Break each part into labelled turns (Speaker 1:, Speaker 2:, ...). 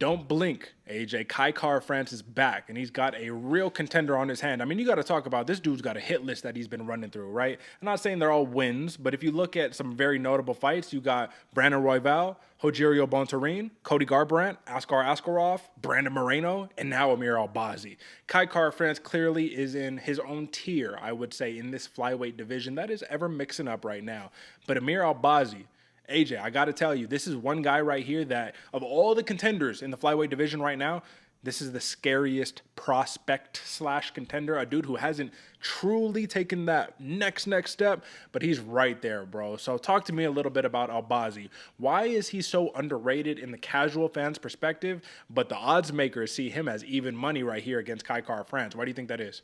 Speaker 1: Don't blink, AJ. Kai Kara France is back, and he's got a real contender on his hand. I mean, you got to talk about this dude's got a hit list that he's been running through, right? I'm not saying they're all wins, but if you look at some very notable fights, you got Brandon Royval, Rogerio Bontorin, Cody Garbrandt, Askar Askarov, Brandon Moreno, and now Amir Albazi. Kai Kara France clearly is in his own tier, I would say, in this flyweight division that is ever mixing up right now. But Amir Albazi, AJ, I got to tell you, this is one guy right here that, of all the contenders in the flyweight division right now, this is the scariest prospect slash contender. A dude who hasn't truly taken that next step, but he's right there, bro. So talk to me a little bit about Albazi. Why is he so underrated in the casual fans' perspective, but the odds makers see him as even money right here against Kai Kara France? Why do you think that is?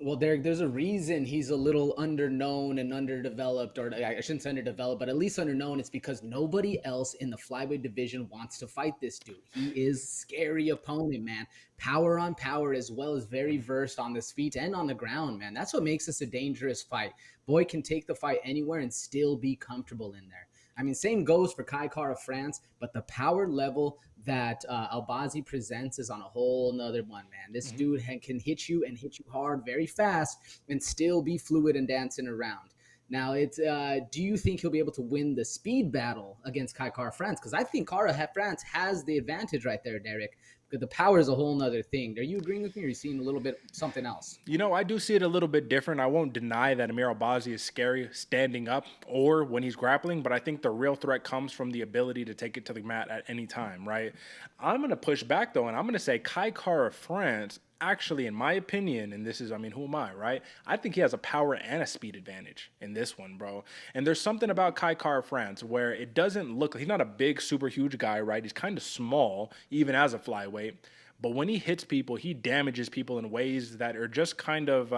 Speaker 2: Well, Derek, there's a reason he's a little underknown and underdeveloped, or I shouldn't say underdeveloped, but at least underknown. It's because nobody else in the flyweight division wants to fight this dude. He is scary opponent, man. Power on power, as well as very versed on his feet and on the ground, man. That's what makes this a dangerous fight. Boy can take the fight anywhere and still be comfortable in there. I mean, same goes for Kai Kara France, but the power level that Albazi presents is on a whole nother one, man. This dude can hit you and hit you hard very fast and still be fluid and dancing around. Now, it's do you think he'll be able to win the speed battle against Kai Kara France? Because I think France has the advantage right there, Derek. Because the power is a whole nother thing. Are you agreeing with me, or are you seeing a little bit something else?
Speaker 1: You know, I do see it a little bit different. I won't deny that Amir Albazi is scary standing up or when he's grappling, but I think the real threat comes from the ability to take it to the mat at any time, right? I'm going to push back, though, and I'm going to say Kai Kara France, actually, in my opinion, and this is, I mean, who am I, right? I think he has a power and a speed advantage in this one, bro. And there's something about Kai Kara France where it doesn't look, he's not a big, super huge guy, right? He's kind of small, even as a flyweight. But when he hits people, he damages people in ways that are just kind of,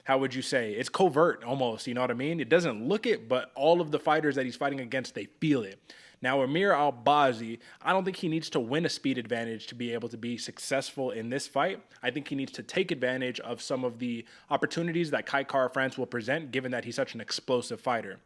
Speaker 1: how would you say? It's covert almost, you know what I mean? It doesn't look it, but all of the fighters that he's fighting against, they feel it. Now, Amir Albazi, I don't think he needs to win a speed advantage to be able to be successful in this fight. I think he needs to take advantage of some of the opportunities that Kai Kara France will present, given that he's such an explosive fighter.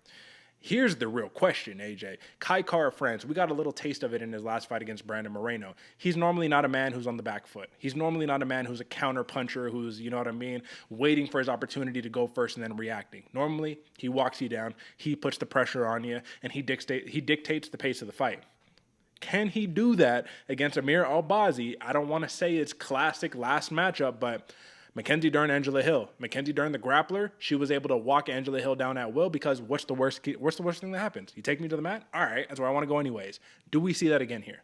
Speaker 1: Here's the real question, AJ. Kai Kara France, we got a little taste of it in his last fight against Brandon Moreno. He's normally not a man who's on the back foot. He's normally not a man who's a counter puncher, who's, you know what I mean, waiting for his opportunity to go first and then reacting. Normally, he walks you down, he puts the pressure on you, and he dictates the pace of the fight. Can he do that against Amir Albazi? I don't want to say it's classic last matchup, but Mackenzie Dern, Angela Hill. Mackenzie Dern, the grappler, she was able to walk Angela Hill down at will because what's the worst thing that happens? You take me to the mat? All right, that's where I want to go anyways. Do we see that again here?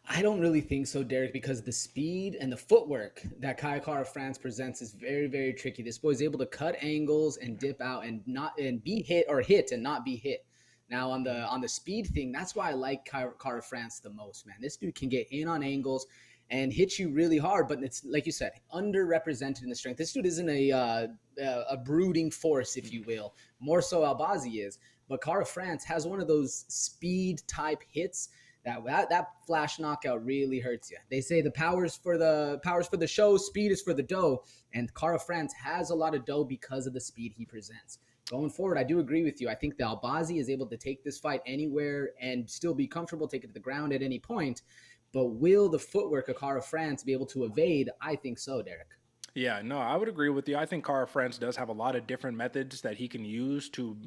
Speaker 2: I don't really think so, Derek, because the speed and the footwork that Kai Kara France presents is very, very tricky. This boy is able to cut angles and dip out and not and be hit or hit and not be hit. Now on the speed thing, that's why I like Kara France the most, man. This dude can get in on angles and hit you really hard, but it's like you said, underrepresented in the strength. This dude isn't a brooding force, if you will. More so Albazi is, but Kara France has one of those speed type hits that flash knockout really hurts you. They say the powers for the show, speed is for the dough, and Kara France has a lot of dough because of the speed he presents. Going forward, I do agree with you. I think the Albazi is able to take this fight anywhere and still be comfortable, take it to the ground at any point. But will the footwork of Kara France be able to evade? I think so, Derek.
Speaker 1: Yeah, no, I would agree with you. I think Kara France does have a lot of different methods that he can use to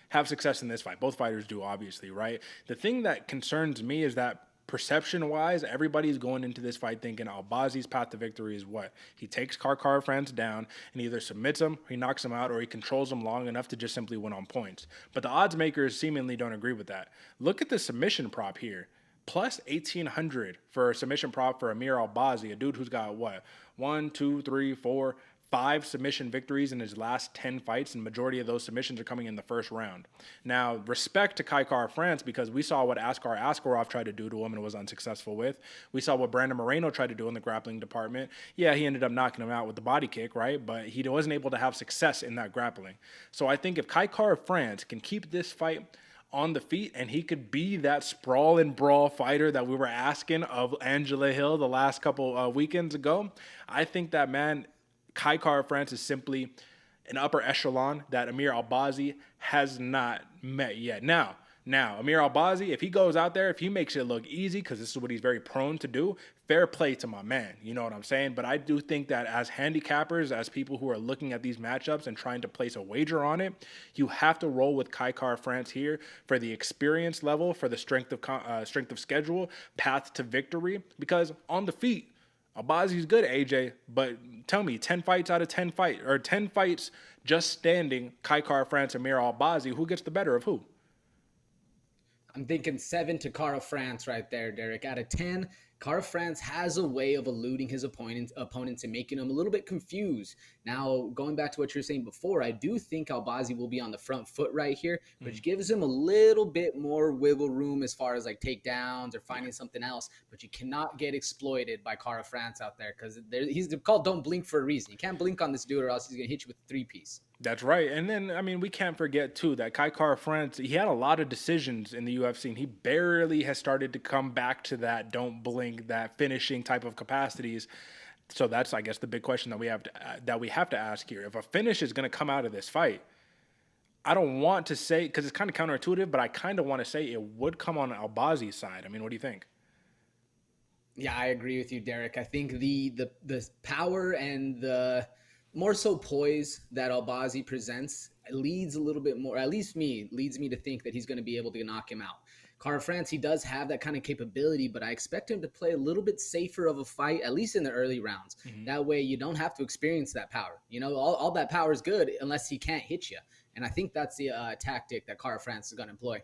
Speaker 1: have success in this fight. Both fighters do, obviously, right? The thing that concerns me is that perception-wise, everybody's going into this fight thinking Albazi's path to victory is what? He takes Kara France down and either submits him, he knocks him out, or he controls him long enough to just simply win on points. But the odds makers seemingly don't agree with that. Look at the submission prop here. Plus 1,800 for a submission prop for Amir Albazi, a dude who's got what? One, two, three, four, five submission victories in his last 10 fights, and majority of those submissions are coming in the first round. Now, respect to Kai Kara France, because we saw what Askar Askarov tried to do to him and was unsuccessful with. We saw what Brandon Moreno tried to do in the grappling department. Yeah, he ended up knocking him out with the body kick, right? But he wasn't able to have success in that grappling. So I think if Kai Kara France can keep this fight on the feet and he could be that sprawl and brawl fighter that we were asking of Angela Hill the last couple weekends ago, I think that, man, Kai Kara France is simply an upper echelon that Amir Albazi has not met yet. Now, Now, Amir Albazi, if he goes out there, if he makes it look easy, because this is what he's very prone to do, fair play to my man. You know what I'm saying? But I do think that as handicappers, as people who are looking at these matchups and trying to place a wager on it, you have to roll with Kai Car France here for the experience level, for the strength of schedule, path to victory. Because on the feet, Albazi's good, AJ. But tell me, 10 fights out of 10 fights just standing, Kai Car France, Amir Albazi, who gets the better of who?
Speaker 2: I'm thinking 7 to Cara France right there, Derek. Out of 10, Cara France has a way of eluding his opponents and making them a little bit confused. Now, going back to what you were saying before, I do think Albazi will be on the front foot right here, which gives him a little bit more wiggle room as far as like takedowns or finding something else. But you cannot get exploited by Cara France out there because he's called "Don't Blink" for a reason. You can't blink on this dude or else he's gonna hit you with a 3-piece.
Speaker 1: That's right. And then, I mean, we can't forget, too, that Kai Car France, he had a lot of decisions in the UFC, and he barely has started to come back to that don't blink, that finishing type of capacities. So that's, I guess, the big question that we have to ask here. If a finish is going to come out of this fight, I don't want to say, because it's kind of counterintuitive, but I kind of want to say it would come on Albazi's side. I mean, what do you think?
Speaker 2: Yeah, I agree with you, Derek. I think the power and the more so poise that Albazi presents leads a little bit more, at least leads me to think that he's going to be able to knock him out. Cara France, he does have that kind of capability, but I expect him to play a little bit safer of a fight, at least in the early rounds. That way you don't have to experience that power. You know, all that power is good unless he can't hit you. And I think that's the tactic that Cara France is going to employ.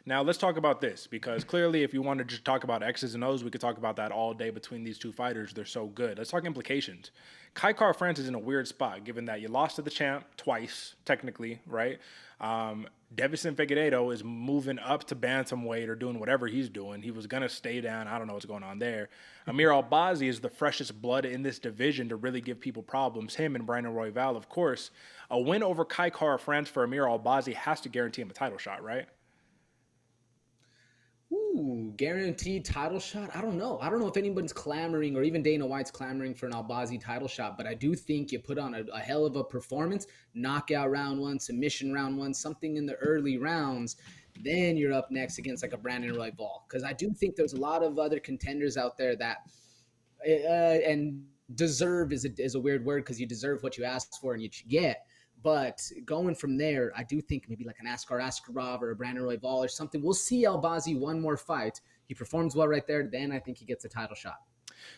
Speaker 1: Now let's talk about this because clearly, if you want to just talk about X's and O's, we could talk about that all day between these two fighters. They're so good. Let's talk implications. Kai Car France is in a weird spot given that you lost to the champ twice, technically, right? Devison Figueiredo is moving up to bantamweight or doing whatever he's doing. He was gonna stay down. I don't know what's going on there. Amir Albazi is the freshest blood in this division to really give people problems. Him and Brandon Royval, of course. A win over Kai Car France for Amir Albazi has to guarantee him a title shot, right?
Speaker 2: Ooh, guaranteed title shot. I don't know. I don't know if anybody's clamoring or even Dana White's clamoring for an Albazi title shot, but I do think you put on a hell of a performance, knockout round one, submission round one, something in the early rounds. Then you're up next against like a Brandon Royval. Because I do think there's a lot of other contenders out there that, and deserve is a weird word because you deserve what you ask for and you get. But going from there, I do think maybe like an Askar Askarov or a Brandon Royval or something. We'll see Albazi one more fight. He performs well right there. Then I think he gets a title shot.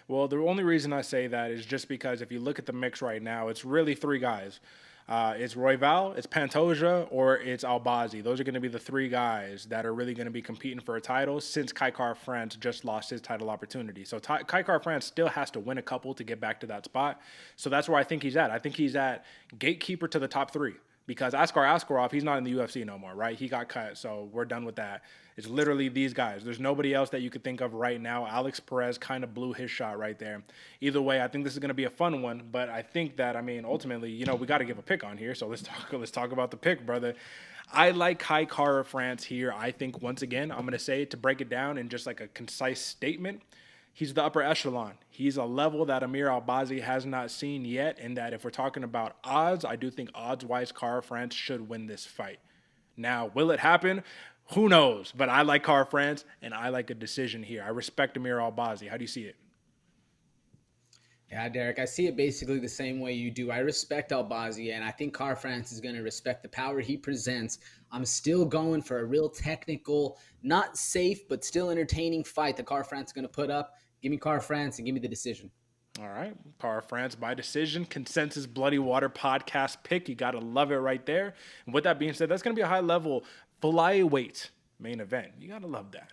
Speaker 1: Well, the only reason I say that is just because if you look at the mix right now, it's really three guys. It's Royval, it's Pantoja, or it's Albazi. Those are going to be the three guys that are really going to be competing for a title since Kai Car France just lost his title opportunity. So Kai Car France still has to win a couple to get back to that spot. So that's where I think he's at. I think he's at gatekeeper to the top three because Askar Askarov, he's not in the UFC no more, right? He got cut, so we're done with that. It's literally these guys. There's nobody else that you could think of right now. Alex Perez kind of blew his shot right there. Either way, I think this is going to be a fun one, but I think that, I mean, ultimately, you know, we got to give a pick on here, so let's talk about the pick, brother. I like Kai Car France here. I think, once again, I'm going to say, to break it down in just like a concise statement, he's the upper echelon. He's a level that Amir Albazi has not seen yet, and that if we're talking about odds, I do think odds-wise Car France should win this fight. Now, will it happen? Who knows? But I like Car France, and I like a decision here. I respect Amir Albazi. How do you see it?
Speaker 2: Yeah, Derek, I see it basically the same way you do. I respect Albazi, and I think Car France is going to respect the power he presents. I'm still going for a real technical, not safe, but still entertaining fight that Car France is going to put up. Give me Car France and give me the decision.
Speaker 1: All right. Car France by decision, consensus Bloody Water podcast pick. You got to love it right there. And with that being said, that's going to be a high level flyweight main event. You got to love that.